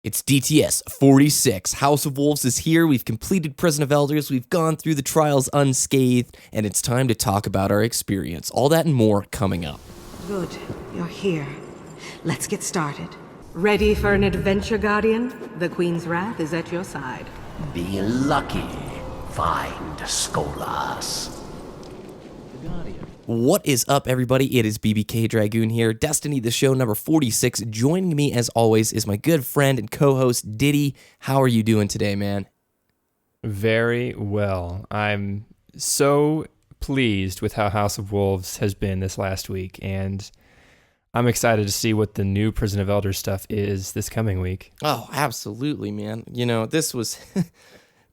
It's DTS 46. House of Wolves is here. We've completed Prison of Elders. We've gone through the trials unscathed, and it's time to talk about our experience. All that and more coming up. Good. You're here. Let's get started. Ready for an adventure, Guardian? The Queen's Wrath is at your side. Be lucky. Find Skolas. What is up, everybody? It is BBKDRAGOON here. Destiny, the show number 46. Joining me, as always, is my good friend and co-host, Ditty. How are you doing today, man? Very well. I'm so pleased with how House of Wolves has been this last week, and I'm excited to see what the new Prison of Elders stuff is this coming week. Oh, absolutely, man. You know, this was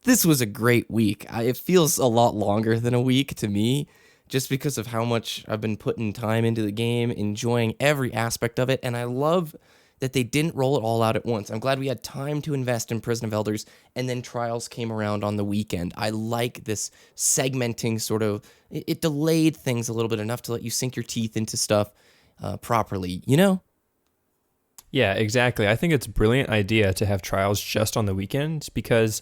this was a great week. It feels a lot longer than a week to me, just because of how much I've been putting time into the game, enjoying every aspect of it, and I love that they didn't roll it all out at once. I'm glad we had time to invest in Prison of Elders, and then Trials came around on the weekend. I like this segmenting sort of, it delayed things a little bit enough to let you sink your teeth into stuff properly, you know? Yeah, exactly. I think it's a brilliant idea to have Trials just on the weekend, because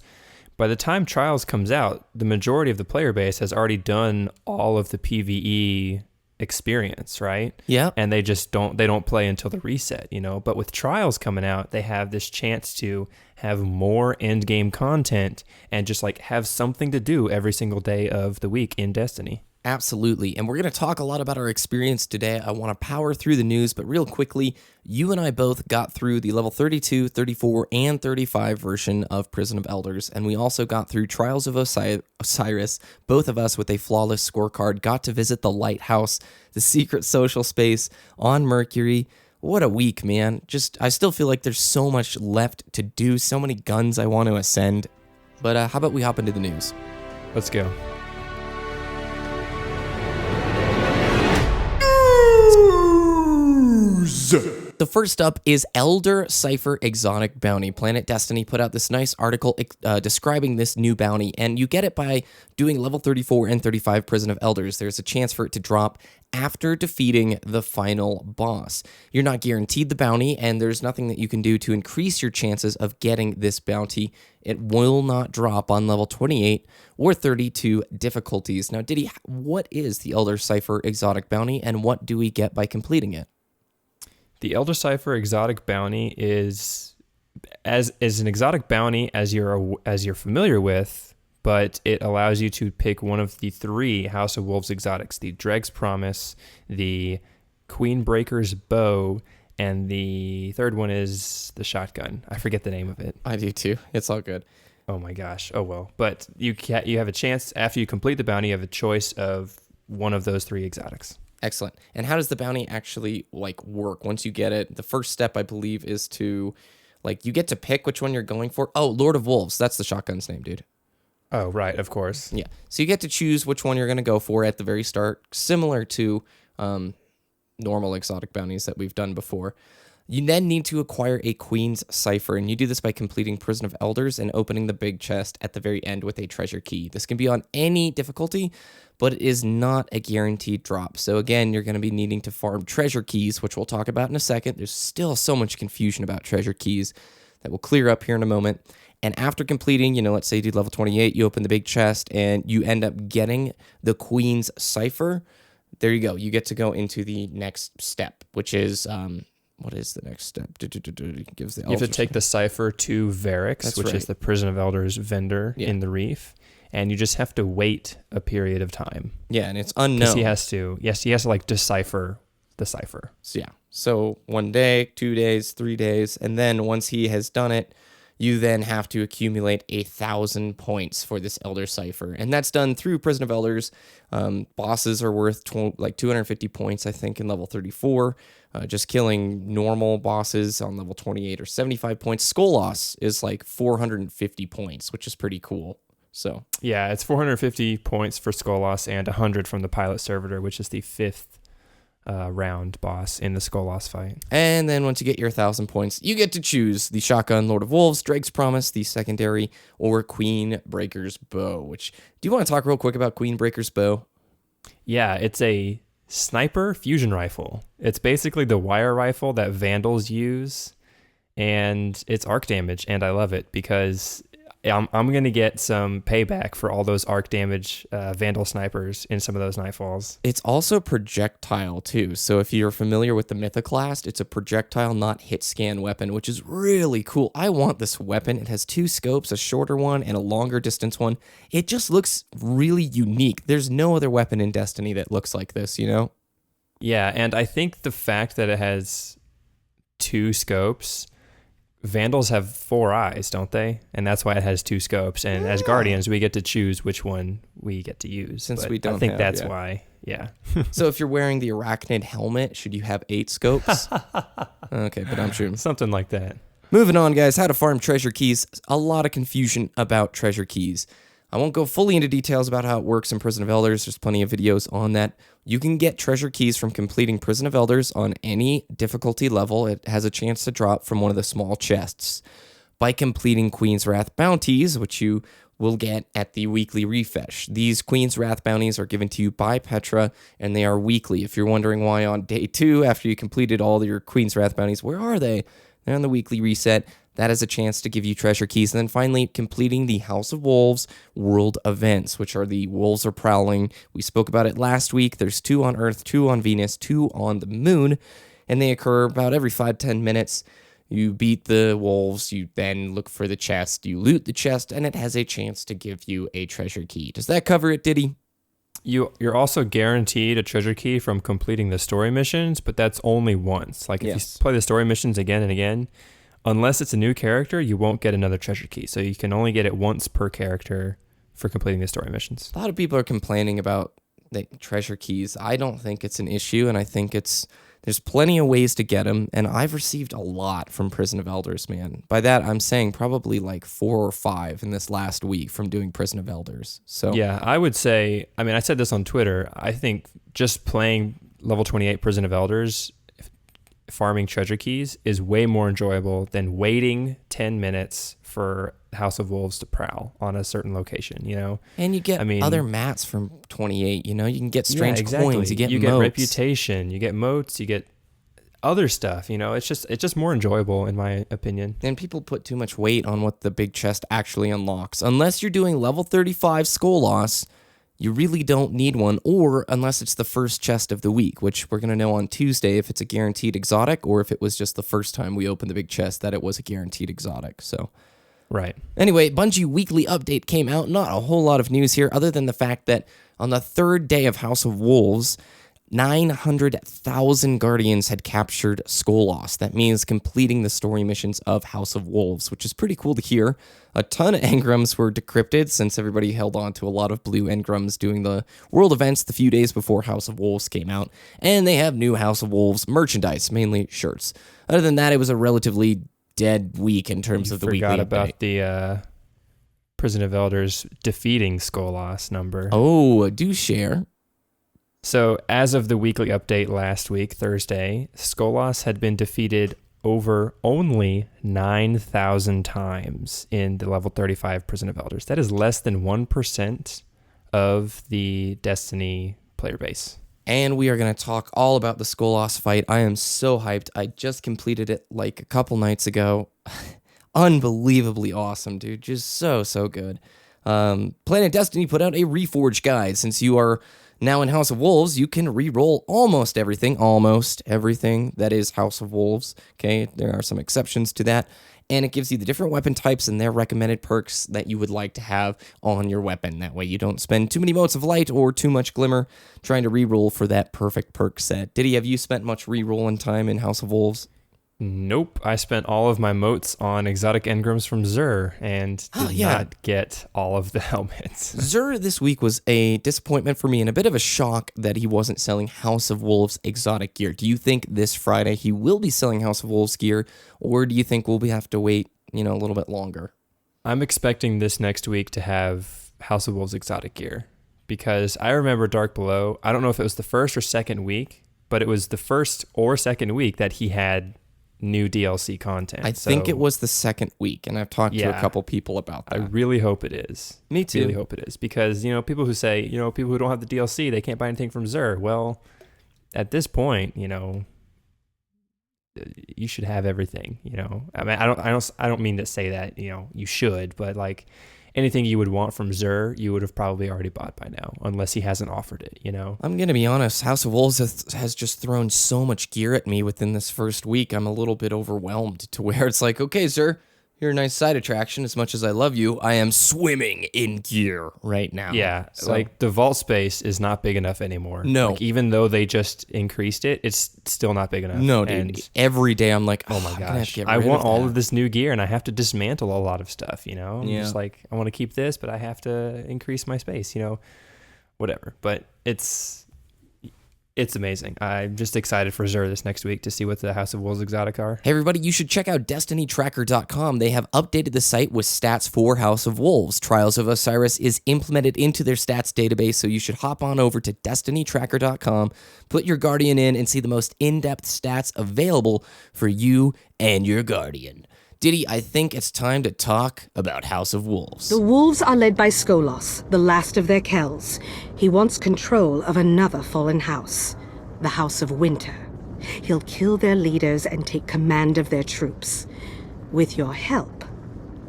by the time Trials comes out, the majority of the player base has already done all of the PvE experience, right? Yeah. And they don't play until the reset, you know? But with Trials coming out, they have this chance to have more end game content and just like have something to do every single day of the week in Destiny. Absolutely. And we're going to talk a lot about our experience today. I want to power through the news, but real quickly, you and I both got through the level 32, 34, and 35 version of Prison of Elders, and we also got through Trials of Osiris, both of us with a flawless scorecard, got to visit the Lighthouse, the secret social space on Mercury. What a week, man. I still feel like there's so much left to do, so many guns I want to ascend. But how about we hop into the news? Let's go. The first up is Elder Cipher Exotic Bounty. Planet Destiny put out this nice article describing this new bounty, and you get it by doing level 34 and 35 Prison of Elders. There's a chance for it to drop after defeating the final boss. You're not guaranteed the bounty, and there's nothing that you can do to increase your chances of getting this bounty. It will not drop on level 28 or 32 difficulties. Now, Ditty, what is the Elder Cipher Exotic Bounty, and what do we get by completing it? The Elder Cipher Exotic Bounty is an exotic bounty as you're familiar with, but it allows you to pick one of the three House of Wolves exotics: the Dreg's Promise, the Queenbreaker's Bow, and the third one is the shotgun. I forget the name of it. I do too. It's all good. Oh my gosh. Oh well. But you have a chance after you complete the bounty. You have a choice of one of those three exotics. Excellent. And how does the bounty actually work once you get it? The first step, I believe, is to you get to pick which one you're going for. Oh, Lord of Wolves. That's the shotgun's name, dude. Oh, right. Of course. Yeah. So you get to choose which one you're going to go for at the very start, similar to normal exotic bounties that we've done before. You then need to acquire a Queen's Cipher, and you do this by completing Prison of Elders and opening the big chest at the very end with a treasure key. This can be on any difficulty, but it is not a guaranteed drop. So again, you're going to be needing to farm treasure keys, which we'll talk about in a second. There's still so much confusion about treasure keys that will clear up here in a moment. And after completing, let's say you do level 28, you open the big chest, and you end up getting the Queen's Cipher. There you go. You get to go into the next step, which is... what is the next step? You have to take the cipher to Varix, which is the Prison of Elders vendor in the Reef, and you just have to wait a period of time. Yeah, and it's unknown. He has to decipher the cipher. So 1 day, 2 days, 3 days, and then once he has done it, you then have to accumulate 1,000 points for this Elder Cipher. And that's done through Prison of Elders. Bosses are worth 250 points, I think, in level 34. Just killing normal bosses on level 28 or 75 points. Skolas is 450 points, which is pretty cool. So yeah, it's 450 points for Skolas and 100 from the Pilot Servitor, which is the fifth round boss in the Skolas fight. And then once you get your 1,000 points, you get to choose the shotgun, Lord of Wolves, Drake's Promise, the secondary, or Queenbreaker's Bow. Which, do you want to talk real quick about Queenbreaker's Bow? Yeah, it's a sniper fusion rifle. It's basically the wire rifle that Vandals use and it's arc damage, and I love it because I'm going to get some payback for all those arc damage Vandal snipers in some of those Nightfalls. It's also projectile too. So if you're familiar with the Mythoclast, it's a projectile, not hit scan weapon, which is really cool. I want this weapon. It has 2 scopes, a shorter one and a longer distance one. It just looks really unique. There's no other weapon in Destiny that looks like this, you know? Yeah, and I think the fact that it has 2 scopes, Vandals have 4 eyes, don't they? And that's why it has 2 scopes. And as Guardians, we get to choose which one we get to use. Since but we don't I think have, that's yeah. why. Yeah. So if you're wearing the Arachnid helmet, should you have 8 scopes? Okay, but I'm sure. Something like that. Moving on, guys, how to farm treasure keys. A lot of confusion about treasure keys. I won't go fully into details about how it works in Prison of Elders. There's plenty of videos on that. You can get treasure keys from completing Prison of Elders on any difficulty level. It has a chance to drop from one of the small chests by completing Queen's Wrath bounties, which you will get at the weekly refresh. These Queen's Wrath bounties are given to you by Petra, and they are weekly. If you're wondering why on day 2, after you completed all your Queen's Wrath bounties, where are they? They're on the weekly reset. That is a chance to give you treasure keys. And then finally, completing the House of Wolves world events, which are the Wolves Are Prowling. We spoke about it last week. There's 2 on Earth, 2 on Venus, 2 on the Moon, and they occur about every 5-10 minutes. You beat the wolves, you then look for the chest, you loot the chest, and it has a chance to give you a treasure key. Does that cover it, Ditty? You're also guaranteed a treasure key from completing the story missions, but that's only once. Like if you play the story missions again and again, unless it's a new character, you won't get another treasure key. So you can only get it once per character for completing the story missions. A lot of people are complaining about the treasure keys. I don't think it's an issue, and I think there's plenty of ways to get them, and I've received a lot from Prison of Elders, man. By that, I'm saying probably like 4 or 5 in this last week from doing Prison of Elders. So yeah, I would say, I mean, I said this on Twitter, I think just playing level 28 Prison of Elders, farming treasure keys, is way more enjoyable than waiting 10 minutes for House of Wolves to prowl on a certain location, you know? And you get other mats from 28, you know? You can get strange coins, you get motes. Reputation, you get motes, you get other stuff, you know? It's just more enjoyable, in my opinion. And people put too much weight on what the big chest actually unlocks. Unless you're doing level 35 Skull Loss, you really don't need one, or unless it's the first chest of the week, which we're going to know on Tuesday if it's a guaranteed exotic or if it was just the first time we opened the big chest that it was a guaranteed exotic. So, right. Anyway, Bungie weekly update came out. Not a whole lot of news here other than the fact that on the 3rd day of House of Wolves, 900,000 Guardians had captured Skull Loss. That means completing the story missions of House of Wolves, which is pretty cool to hear. A ton of engrams were decrypted since everybody held on to a lot of blue engrams doing the world events the few days before House of Wolves came out. And they have new House of Wolves merchandise, mainly shirts. Other than that, it was a relatively dead week in terms of the weekly update. Forgot about the Prison of Elders defeating Skull Loss number. Oh, do share. So as of the weekly update last week, Thursday, Skull Loss had been defeated over only 9,000 times in the level 35 Prison of Elders. That is less than 1% of the Destiny player base. And we are going to talk all about the Skull Loss fight. I am so hyped. I just completed it like a couple nights ago. Unbelievably awesome, dude. Just so good. Planet Destiny put out a Reforge guide. Since you are now in House of Wolves, you can re-roll almost everything that is House of Wolves. Okay, there are some exceptions to that. And it gives you the different weapon types and their recommended perks that you would like to have on your weapon. That way you don't spend too many motes of light or too much glimmer trying to re-roll for that perfect perk set. Ditty, have you spent much re-rolling time in House of Wolves? Nope. I spent all of my motes on exotic engrams from Xur and did not get all of the helmets. Xur this week was a disappointment for me and a bit of a shock that he wasn't selling House of Wolves exotic gear. Do you think this Friday he will be selling House of Wolves gear, or do you think we'll have to wait, a little bit longer? I'm expecting this next week to have House of Wolves exotic gear because I remember Dark Below. I don't know if it was the first or second week, but it was the first or second week that he had new DLC content. I think it was the second week, and I've talked to a couple people about that. I really hope it is. Me too. Really hope it is because, people who say, people who don't have the DLC, they can't buy anything from Xur. Well, at this point, you should have everything, you know. I mean, I don't mean to say that, you know, you should, but like anything you would want from Xur, you would have probably already bought by now, unless he hasn't offered it, you know. I'm going to be honest, House of Wolves has just thrown so much gear at me within this first week. I'm a little bit overwhelmed to where it's like, okay, sir, you're a nice side attraction. As much as I love you, I am swimming in gear right now. Yeah, So, like the vault space is not big enough anymore. No. Like, even though they just increased it, it's still not big enough. no, dude. And, Every day I'm like, oh my I'm gonna have gosh, to get I rid want of all that. of this new gear, and I have to dismantle a lot of stuff, you know? I'm Yeah. just like, I want to keep this, but I have to increase my space, you know? Whatever. But it's amazing. I'm just excited for Xur this next week to see what the House of Wolves exotic are. Hey everybody, you should check out DestinyTracker.com. They have updated the site with stats for House of Wolves. Trials of Osiris is implemented into their stats database, so you should hop on over to DestinyTracker.com, put your Guardian in, and see the most in-depth stats available for you and your Guardian. Ditty, I think it's time to talk about House of Wolves. The wolves are led by Skolos, the last of their Kells. He wants control of another fallen house, the House of Winter. He'll kill their leaders and take command of their troops. With your help,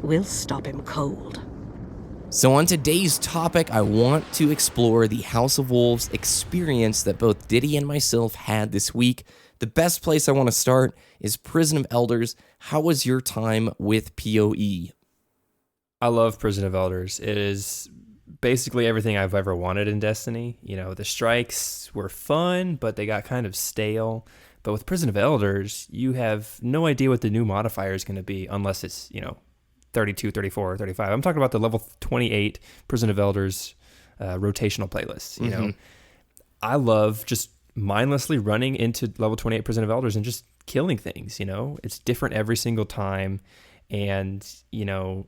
we'll stop him cold. So on today's topic, I want to explore the House of Wolves experience that both Ditty and myself had this week. The best place I want to start is Prison of Elders. How was your time with PoE? I love Prison of Elders. It is basically everything I've ever wanted in Destiny. You know, the strikes were fun, but they got kind of stale. But with Prison of Elders, you have no idea what the new modifier is going to be unless it's, you know, 32, 34, 35. I'm talking about the level 28 Prison of Elders rotational playlists. You know, I love just mindlessly running into level 28 Prison of Elders and just killing things. You know, it's different every single time. And, you know,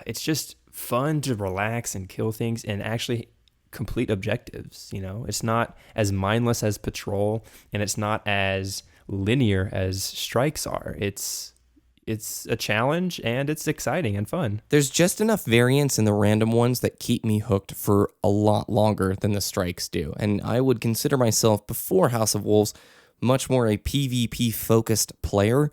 it's just fun to relax and kill things and actually complete objectives. You know, it's not as mindless as patrol, and it's not as linear as strikes are. It's a challenge, and it's exciting and fun. There's just enough variance in the random ones that keep me hooked for a lot longer than the strikes do. And I would consider myself, before House of Wolves, much more a PvP-focused player.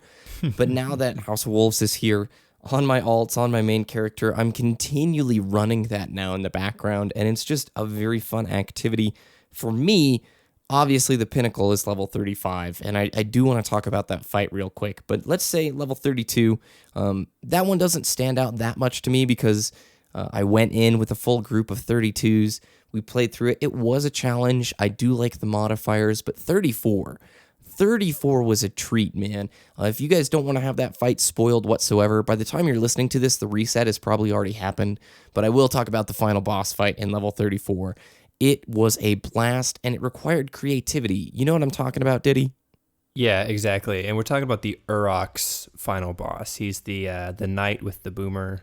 But now that House of Wolves is here, on my alts, on my main character, I'm continually running that now in the background, and it's just a very fun activity. For me, obviously the pinnacle is level 35, and I do want to talk about that fight real quick, but let's say level 32, that one doesn't stand out that much to me because I went in with a full group of 32s, we played through it, it was a challenge, I do like the modifiers, but 34 was a treat, man. If you guys don't want to have that fight spoiled whatsoever, by the time you're listening to this, the reset has probably already happened, but I will talk about the final boss fight in level 34. It was a blast, and it required creativity. You know what I'm talking about, Ditty? Yeah, exactly. And we're talking about the Urok's final boss. He's the knight with the boomer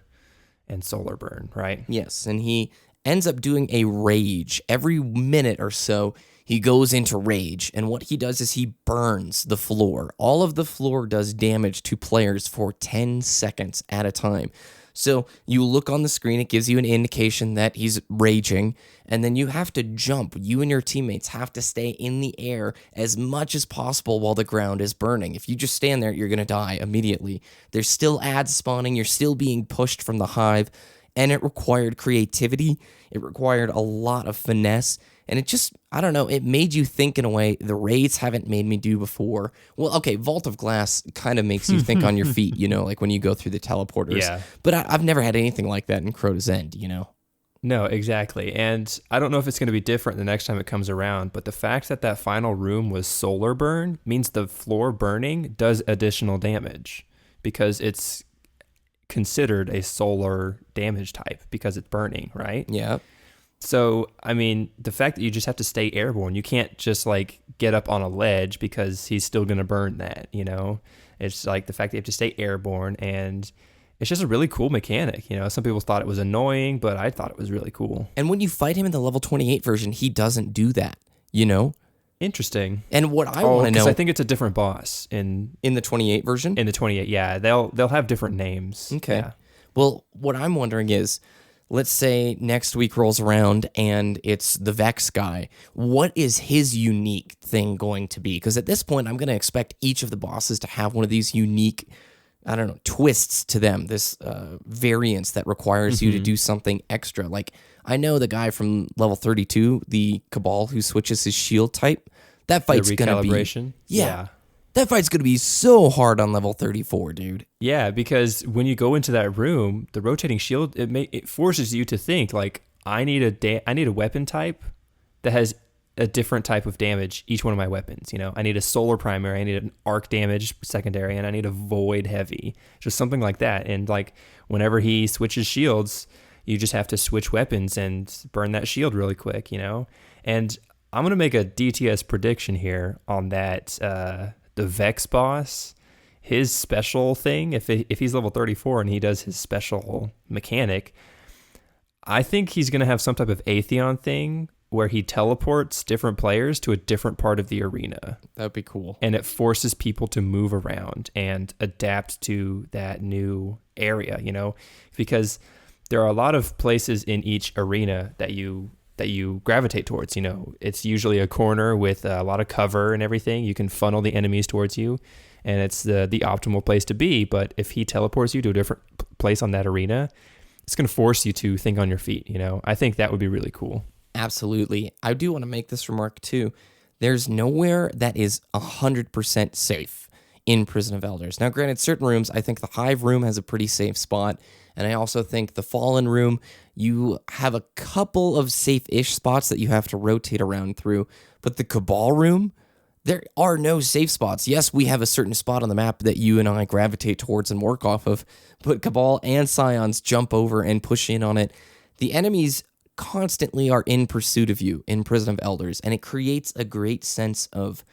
and solar burn, right? Yes, and he ends up doing a rage. Every minute or so, he goes into rage, and what he does is he burns the floor. All of the floor does damage to players for 10 seconds at a time. So you look on the screen, it gives you an indication that he's raging, and then you have to jump. You and your teammates have to stay in the air as much as possible while the ground is burning. If you just stand there, you're going to die immediately. There's still ads spawning, you're still being pushed from the hive, and it required creativity. It required a lot of finesse. And it just, I don't know, it made you think in a way the raids haven't made me do before. Well, okay, Vault of Glass kind of makes you think on your feet, you know, like when you go through the teleporters. Yeah. But I've never had anything like that in Crota's End, you know? No, exactly. And I don't know if it's going to be different the next time it comes around, but the fact that that final room was solar burn means the floor burning does additional damage because it's considered a solar damage type because it's burning, right? Yeah. So, I mean, the fact that you just have to stay airborne, you can't just like get up on a ledge because he's still going to burn that, you know? It's like the fact that you have to stay airborne, and it's just a really cool mechanic, you know? Some people thought it was annoying, but I thought it was really cool. And when you fight him in the level 28 version, he doesn't do that, you know? Interesting. And what I want to know, I think it's a different boss in the 28 version? the 28. Yeah, they'll have different names. Okay. Yeah. Well, what I'm wondering is, let's say next week rolls around and it's the Vex guy. What is his unique thing going to be? Because at this point, I'm going to expect each of the bosses to have one of these unique, I don't know, twists to them, this variance that requires you to do something extra. Like, I know the guy from level 32, the Cabal who switches his shield type, that fight's going to be... recalibration? Yeah. That fight's going to be so hard on level 34, dude. Yeah, because when you go into that room, the rotating shield, it forces you to think, like, I need a weapon type that has a different type of damage, each one of my weapons, you know? I need a solar primary, I need an arc damage secondary, and I need a void heavy. Just something like that. And, like, whenever he switches shields, you just have to switch weapons and burn that shield really quick, you know? And I'm going to make a DTS prediction here on that, the Vex boss, his special thing, if he's level 34 and he does his special mechanic, I think he's going to have some type of Atheon thing where he teleports different players to a different part of the arena. That would be cool. And it forces people to move around and adapt to that new area, you know, because there are a lot of places in each arena that you gravitate towards. You know, it's usually a corner with a lot of cover and everything. You can funnel the enemies towards you, and it's the optimal place to be. But if he teleports you to a different place on that arena, it's going to force you to think on your feet. You know, I think that would be really cool. Absolutely. I do want to make this remark too. There's nowhere that is 100% safe in Prison of Elders. Now, granted, certain rooms, I think the Hive room has a pretty safe spot, and I also think the Fallen room, you have a couple of safe-ish spots that you have to rotate around through, but the Cabal room, there are no safe spots. Yes, we have a certain spot on the map that you and I gravitate towards and work off of, but Cabal and Scions jump over and push in on it. The enemies constantly are in pursuit of you in Prison of Elders, and it creates a great sense of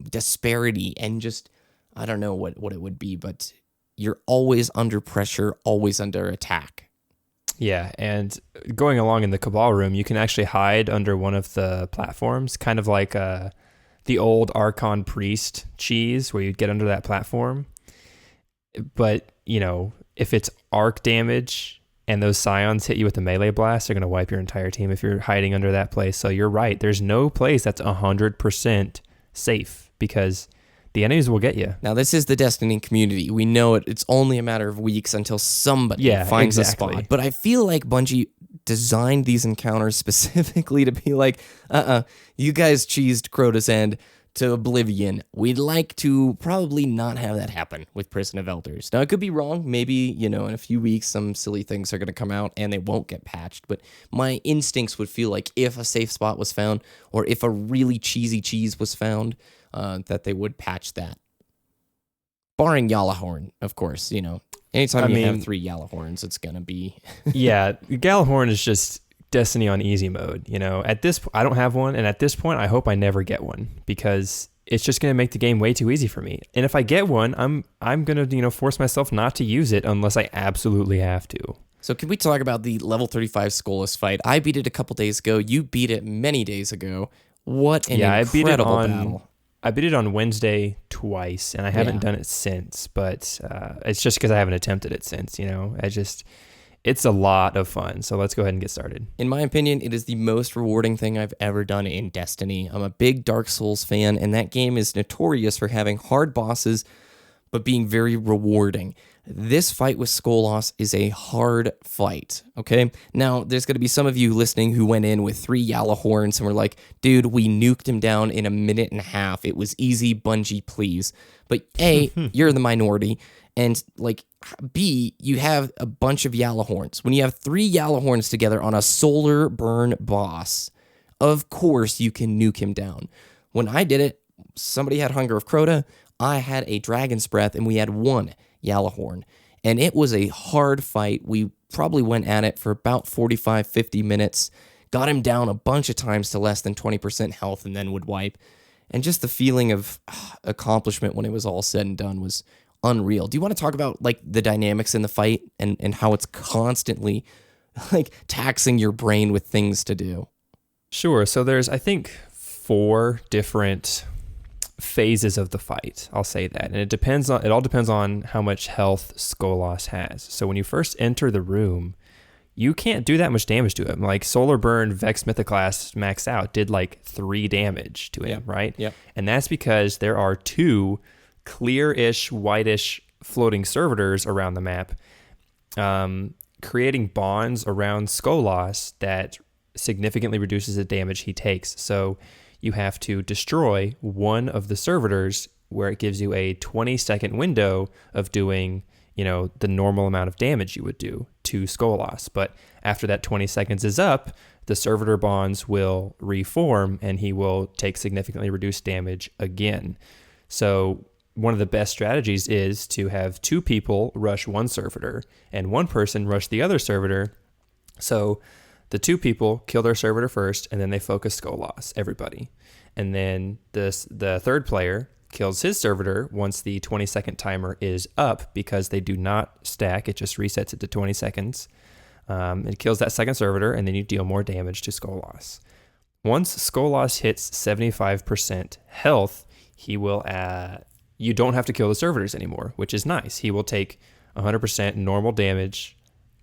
disparity and just, I don't know what it would be, but you're always under pressure, always under attack. Yeah, and going along in the Cabal room, you can actually hide under one of the platforms, kind of like the old Archon Priest cheese, where you'd get under that platform. But, you know, if it's arc damage and those Scions hit you with a melee blast, they're going to wipe your entire team if you're hiding under that place. So you're right. There's no place that's 100% safe because the enemies will get you. Now, this is the Destiny community. We know it. It's only a matter of weeks until somebody finds a spot. But I feel like Bungie designed these encounters specifically to be like, you guys cheesed Crota's End to oblivion. We'd like to probably not have that happen with Prison of Elders. Now, I could be wrong. Maybe, you know, in a few weeks, some silly things are going to come out and they won't get patched. But my instincts would feel like if a safe spot was found or if a really cheesy cheese was found, that they would patch that. Barring Yalahorn, of course, you know. Anytime you have 3 Yalahorns, it's going to be... Yeah, Galahorn is just Destiny on easy mode, you know. At this I don't have one, and at this point, I hope I never get one, because it's just going to make the game way too easy for me. And if I get one, I'm going to, you know, force myself not to use it unless I absolutely have to. So can we talk about the level 35 Skolas fight? I beat it a couple days ago. You beat it many days ago. What an incredible battle. I beat it on Wednesday twice, and I haven't done it since, but it's just because I haven't attempted it since, you know. It's a lot of fun, so let's go ahead and get started. In my opinion, it is the most rewarding thing I've ever done in Destiny. I'm a big Dark Souls fan, and that game is notorious for having hard bosses, but being very rewarding. This fight with Skolas is a hard fight, okay? Now, there's going to be some of you listening who went in with 3 Yalahorns and were like, dude, we nuked him down in a minute and a half. It was easy, Bungie, please. But A, you're the minority, and like B, you have a bunch of Yalahorns. When you have 3 Yalahorns together on a solar burn boss, of course you can nuke him down. When I did it, somebody had Hunger of Crota, I had a Dragon's Breath, and we had 1 Yalahorn, and it was a hard fight. We probably went at it for about 45-50 minutes, got him down a bunch of times to less than 20% health, and then would wipe. And just the feeling of accomplishment when it was all said and done was unreal. Do you want to talk about like the dynamics in the fight and how it's constantly like taxing your brain with things to do? Sure. So there's, I think, 4 different phases of the fight. I'll say that. And it all depends on how much health Skolas has. So when you first enter the room, you can't do that much damage to him. Like Solar Burn Vex Mythoclast maxed out did like 3 damage to him, right? Yep. And that's because there are 2 clear-ish, whitish floating servitors around the map, creating bonds around Skolas that significantly reduces the damage he takes. So you have to destroy one of the servitors where it gives you a 20-second window of doing, the normal amount of damage you would do to Skolas. But after that 20 seconds is up, the servitor bonds will reform and he will take significantly reduced damage again. So one of the best strategies is to have 2 people rush one servitor and 1 person rush the other servitor. So the 2 people kill their servitor first, and then they focus Skolas, everybody. And then the 3rd player kills his servitor once the 20-second timer is up, because they do not stack. It just resets it to 20 seconds. It kills that second servitor, and then you deal more damage to Skolas. Once Skolas hits 75% health, he will you don't have to kill the servitors anymore, which is nice. He will take 100% normal damage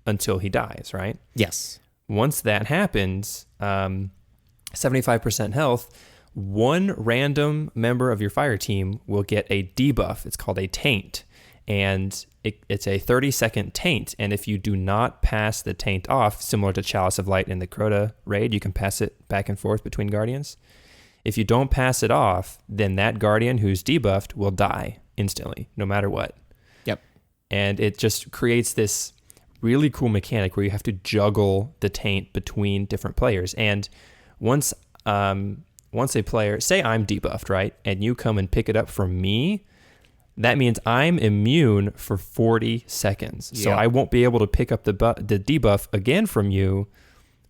until he dies, right? Yes. Once that happens, 75% health, 1 random member of your fire team will get a debuff. It's called a taint, and it's a 30-second taint. And if you do not pass the taint off, similar to Chalice of Light in the Crota raid, you can pass it back and forth between guardians. If you don't pass it off, then that guardian who's debuffed will die instantly, no matter what. Yep. And it just creates this really cool mechanic where you have to juggle the taint between different players. And once a player, say I'm debuffed, right, and you come and pick it up from me, that means I'm immune for 40 seconds. So I won't be able to pick up the debuff again from you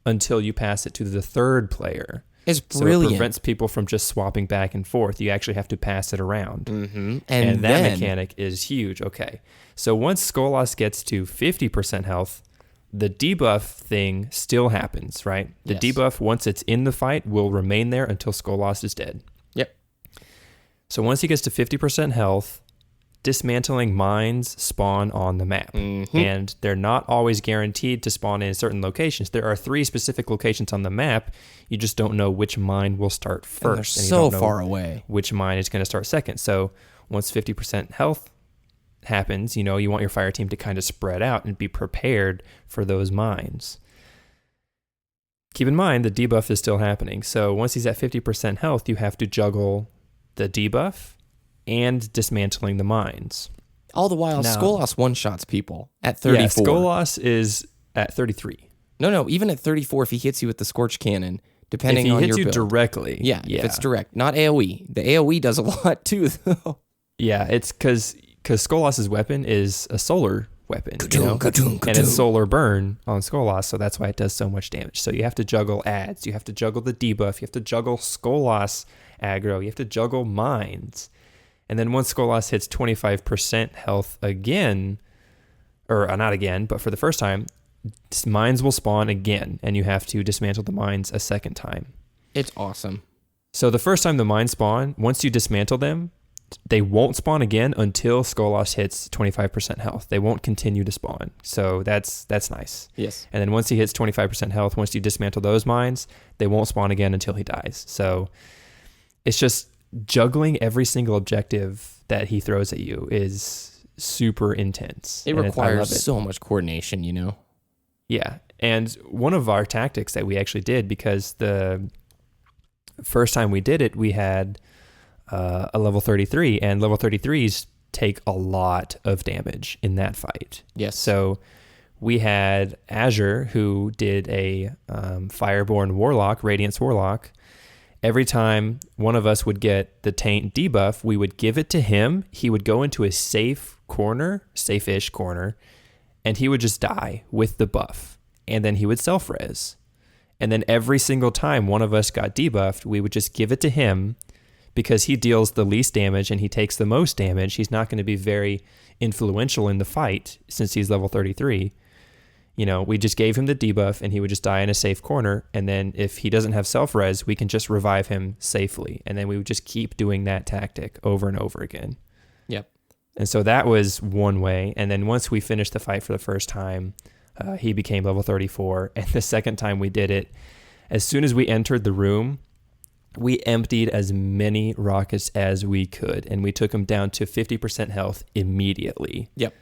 until you pass it to the 3rd player. It's brilliant. So it prevents people from just swapping back and forth. You actually have to pass it around. Mm-hmm. And that mechanic is huge. Okay. So once Skolas gets to 50% health, the debuff thing still happens, right? The debuff, once it's in the fight, will remain there until Skolas is dead. Yep. So once he gets to 50% health, dismantling mines spawn on the map. Mm-hmm. And they're not always guaranteed to spawn in certain locations. There are 3 specific locations on the map. You just don't know which mine will start first. And they're so far away. Which mine is going to start second. So once 50% health happens, you want your fire team to kind of spread out and be prepared for those mines. Keep in mind, the debuff is still happening. So once he's at 50% health, you have to juggle the debuff and dismantling the mines. All the while, Skolas one-shots people at 34. Yeah, Skolas is at 33. No, even at 34, if he hits you with the Scorch Cannon, depending on your build. If he hits you directly. Yeah, if it's direct. Not AoE. The AoE does a lot too, though. Yeah, it's because Skolas' weapon is a solar weapon. Ka-toon. And it's solar burn on Skolas, so that's why it does so much damage. So you have to juggle ads. You have to juggle the debuff. You have to juggle Skolas aggro. You have to juggle mines. And then once Skolas hits 25% health again, or not again, but for the first time, mines will spawn again, and you have to dismantle the mines a second time. It's awesome. So the first time the mines spawn, once you dismantle them, they won't spawn again until Skolas hits 25% health. They won't continue to spawn. So that's nice. Yes. And then once he hits 25% health, once you dismantle those mines, they won't spawn again until he dies. So it's just juggling every single objective that he throws at you is super intense. It requires so much coordination, Yeah. And one of our tactics that we actually did, because the first time we did it, we had a level 33, and level 33s take a lot of damage in that fight. Yes. So we had Azure, who did a Fireborn Warlock, Radiance Warlock. Every time one of us would get the taint debuff, we would give it to him. He would go into a safe-ish corner, and he would just die with the buff. And then he would self-res. And then every single time one of us got debuffed, we would just give it to him, because he deals the least damage and he takes the most damage. He's not going to be very influential in the fight since he's level 33. We just gave him the debuff and he would just die in a safe corner. And then if he doesn't have self-res, we can just revive him safely. And then we would just keep doing that tactic over and over again. Yep. And so that was one way. And then once we finished the fight for the first time, he became level 34. And the second time we did it, as soon as we entered the room, we emptied as many rockets as we could, and we took him down to 50% health immediately. Yep.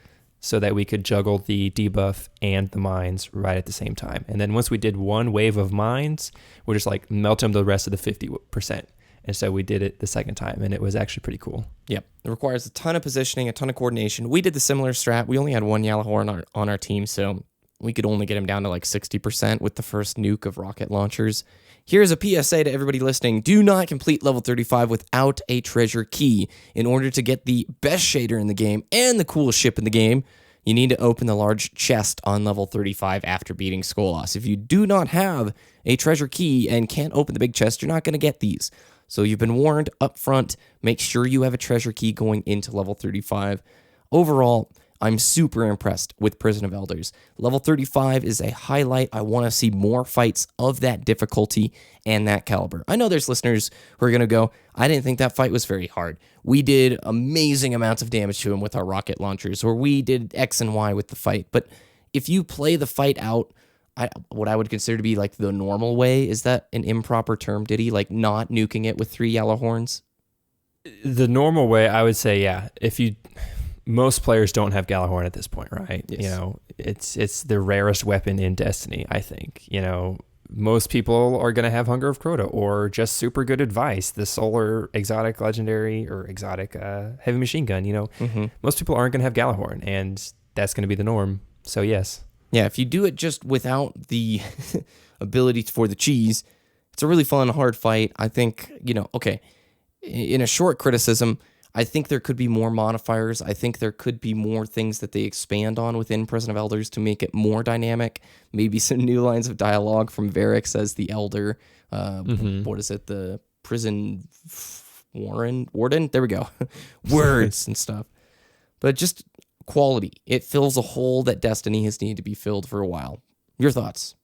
So that we could juggle the debuff and the mines right at the same time. And then once we did one wave of mines, we're just like melt him the rest of the 50%. And so we did it the second time, and it was actually pretty cool. Yep. It requires a ton of positioning, a ton of coordination. We did the similar strat. We only had one Yellowhorn on our team, so we could only get him down to like 60% with the first nuke of rocket launchers. Here's a PSA to everybody listening. Do not complete level 35 without a treasure key. In order to get the best shader in the game and the coolest ship in the game, you need to open the large chest on level 35 after beating Skolas. If you do not have a treasure key and can't open the big chest, you're not going to get these. So you've been warned up front. Make sure you have a treasure key going into level 35. Overall, I'm super impressed with Prison of Elders. Level 35 is a highlight. I want to see more fights of that difficulty and that caliber. I know there's listeners who are going to go, I didn't think that fight was very hard. We did amazing amounts of damage to him with our rocket launchers, or we did X and Y with the fight. But if you play the fight out, what I would consider to be like the normal way, is that an improper term, Ditty? Like not nuking it with 3 Yellowhorns? The normal way, I would say, yeah. Most players don't have Gjallarhorn at this point, right? Yes. You know, it's the rarest weapon in Destiny, I think. You know, most people are going to have Hunger of Crota or just super good advice, the solar exotic legendary or exotic heavy machine gun, you know. Most people aren't going to have Gjallarhorn, and that's going to be the norm. So, yes. Yeah, if you do it just without the ability for the cheese, it's a really fun, hard fight. I think, you know, okay, in a short criticism, I think there could be more modifiers. I think there could be more things that they expand on within Prison of Elders to make it more dynamic. Maybe some new lines of dialogue from Varix as the Elder. What is it? The prison warden? There we go. Words and stuff. But just quality. It fills a hole that Destiny has needed to be filled for a while. Your thoughts?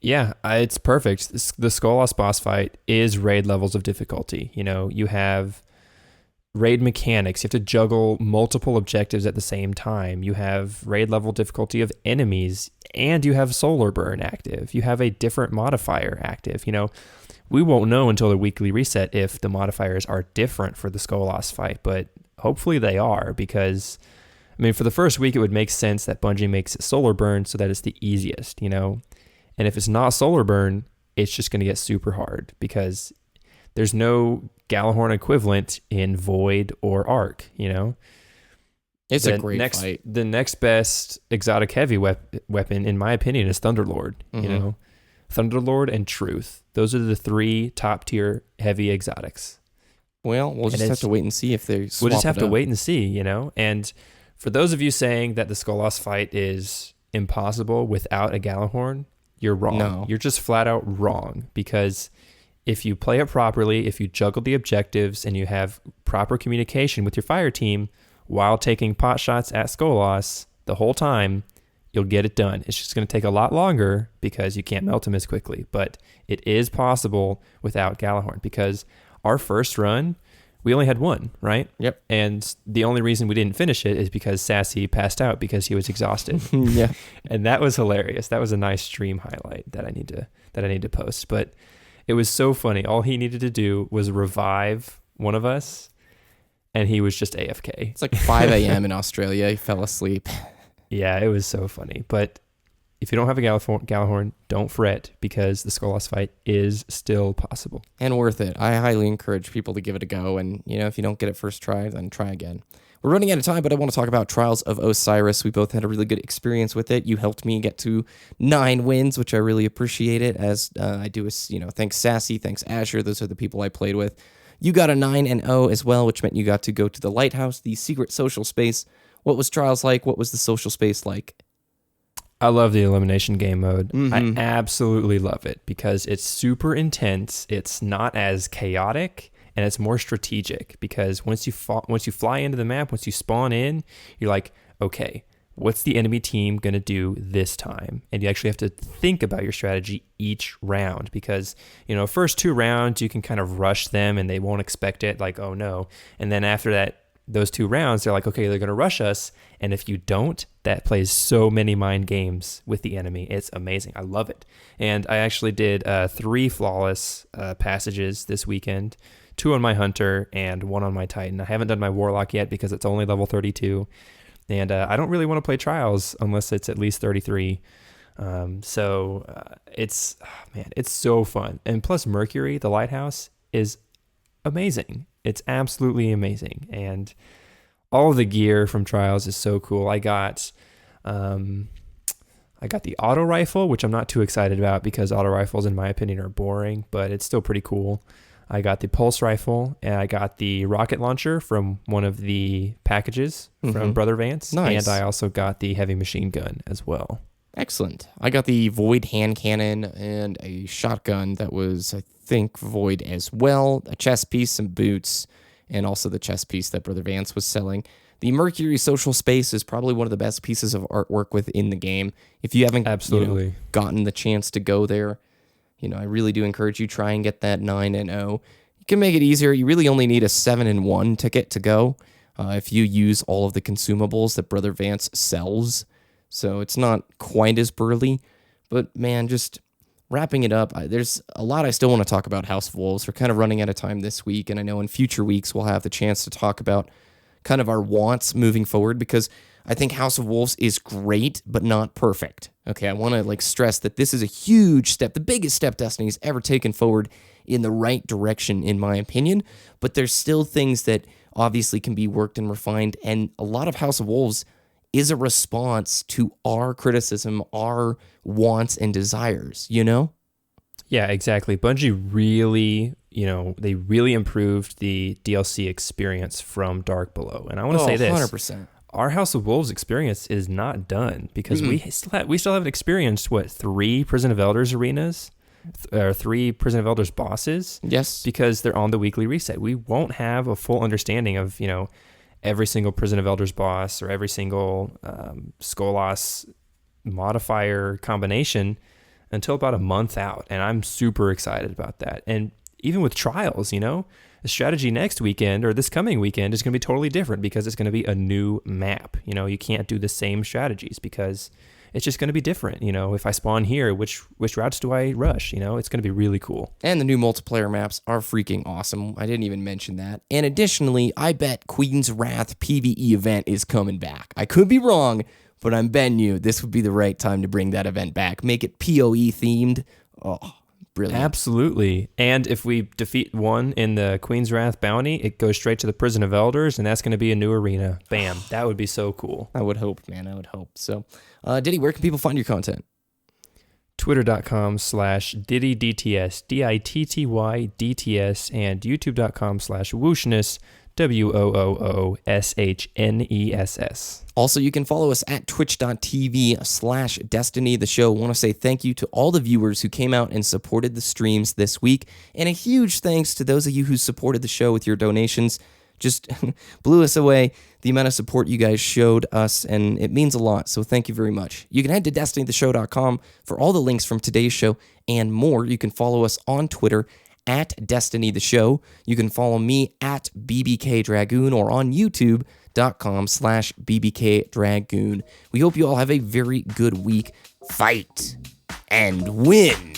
Yeah, it's perfect. The Skolas boss fight is raid levels of difficulty. You know, you have raid mechanics. You have to juggle multiple objectives at the same time. You have raid level difficulty of enemies, and you have solar burn active. You have a different modifier active. You know, we won't know until the weekly reset if the modifiers are different for the Skolas fight, but hopefully they are, because I mean, for the first week, it would make sense that Bungie makes it solar burn so that it's the easiest, you know? And if it's not solar burn, it's just going to get super hard because there's no Gjallarhorn equivalent in Void or Arc, you know? It's a great fight. The next best exotic heavy weapon, in my opinion, is Thunderlord, you know? Thunderlord and Truth. Those are the 3 top tier heavy exotics. Well, we'll just have to wait and see if they swap We'll just have it to up. wait and see, you know? And for those of you saying that the Skolas fight is impossible without a Gjallarhorn, you're wrong. No. You're just flat out wrong, because if you play it properly, if you juggle the objectives and you have proper communication with your fire team while taking pot shots at Skolas the whole time, you'll get it done. It's just going to take a lot longer because you can't melt him as quickly, but it is possible without Gjallarhorn, because our first run, we only had 1, right? Yep. And the only reason we didn't finish it is because Sassy passed out because he was exhausted. Yeah. And that was hilarious. That was a nice stream highlight that I need to post. But it was so funny. All he needed to do was revive one of us, and he was just AFK. It's like 5 a.m. in Australia. He fell asleep. Yeah, it was so funny. But if you don't have a Gjallarhorn, don't fret, because the Skolas fight is still possible. And worth it. I highly encourage people to give it a go. And, you know, if you don't get it first try, then try again. We're running out of time, but I want to talk about Trials of Osiris. We both had a really good experience with it. You helped me get to 9 wins, which I really appreciate it, as I do, you know, thanks Sassy, thanks Asher. Those are the people I played with. You got a 9-0 as well, which meant you got to go to the Lighthouse, the secret social space. What was Trials like? What was the social space like? I love the elimination game mode. I absolutely love it because it's super intense. It's not as chaotic, and it's more strategic, because once you fly into the map, once you spawn in, you're like, okay, what's the enemy team going to do this time? And you actually have to think about your strategy each round, because, you know, first 2 rounds, you can kind of rush them and they won't expect it, like, oh no. And then after that those 2 rounds, they're like, okay, they're going to rush us. And if you don't, that plays so many mind games with the enemy. It's amazing. I love it. And I actually did 3 flawless passages this weekend, 2 on my Hunter and 1 on my Titan. I haven't done my Warlock yet because it's only level 32. And I don't really want to play Trials unless it's at least 33. It's so fun. And plus Mercury, the lighthouse, is amazing. It's absolutely amazing. And all of the gear from Trials is so cool. I got the auto rifle, which I'm not too excited about because auto rifles, in my opinion, are boring, but it's still pretty cool. I got the pulse rifle, and I got the rocket launcher from one of the packages from Brother Vance. Nice. And I also got the heavy machine gun as well. Excellent. I got the Void hand cannon and a shotgun that was, I think, Void as well, a chest piece, some boots, and also the chest piece that Brother Vance was selling. The Mercury social space is probably one of the best pieces of artwork within the game. If you haven't gotten the chance to go there, I really do encourage you, try and get that 9-0. You can make it easier. You really only need a 7-1 ticket to go if you use all of the consumables that Brother Vance sells. So it's not quite as burly. But man, just wrapping it up, there's a lot I still want to talk about House of Wolves. We're kind of running out of time this week, and I know in future weeks we'll have the chance to talk about kind of our wants moving forward, because I think House of Wolves is great, but not perfect. Okay, I want to stress that this is a huge step, the biggest step Destiny's ever taken forward in the right direction, in my opinion. But there's still things that obviously can be worked and refined, and a lot of House of Wolves is a response to our criticism, our wants and desires, Yeah, exactly. Bungie really, they really improved the DLC experience from Dark Below. And I want to say this. 100%. Our House of Wolves experience is not done because we still haven't experienced 3 Prison of Elders arenas, or 3 Prison of Elders bosses. Yes. Because they're on the weekly reset. We won't have a full understanding of, every single Prison of Elders boss or every single Skolas modifier combination until about a month out. And I'm super excited about that. And even with Trials, the strategy next weekend or this coming weekend is going to be totally different because it's going to be a new map. You can't do the same strategies because it's just going to be different. If I spawn here, which routes do I rush? It's going to be really cool. And the new multiplayer maps are freaking awesome. I didn't even mention that. And additionally, I bet Queen's Wrath PvE event is coming back. I could be wrong, but I'm betting you this would be the right time to bring that event back. Make it PoE themed. Oh, brilliant. Absolutely. And if we defeat one in the Queen's Wrath bounty, it goes straight to the Prison of Elders, and that's going to be a new arena. Bam. That would be so cool. I would hope, man. I would hope. So, Ditty, where can people find your content? Twitter.com/DittyDTS, DITTYDTS, and YouTube.com/Wooshness, WOOOSHNESS. Also, you can follow us at twitch.tv/Destiny the show. I want to say thank you to all the viewers who came out and supported the streams this week. And a huge thanks to those of you who supported the show with your donations. Just blew us away, the amount of support you guys showed us, and it means a lot, so thank you very much. You can head to DestinyTheShow.com for all the links from today's show and more. You can follow us on Twitter at Destiny the Show. You can follow me at BBKDRAGOON or on YouTube.com/BBKDRAGOON. We hope you all have a very good week. Fight and win.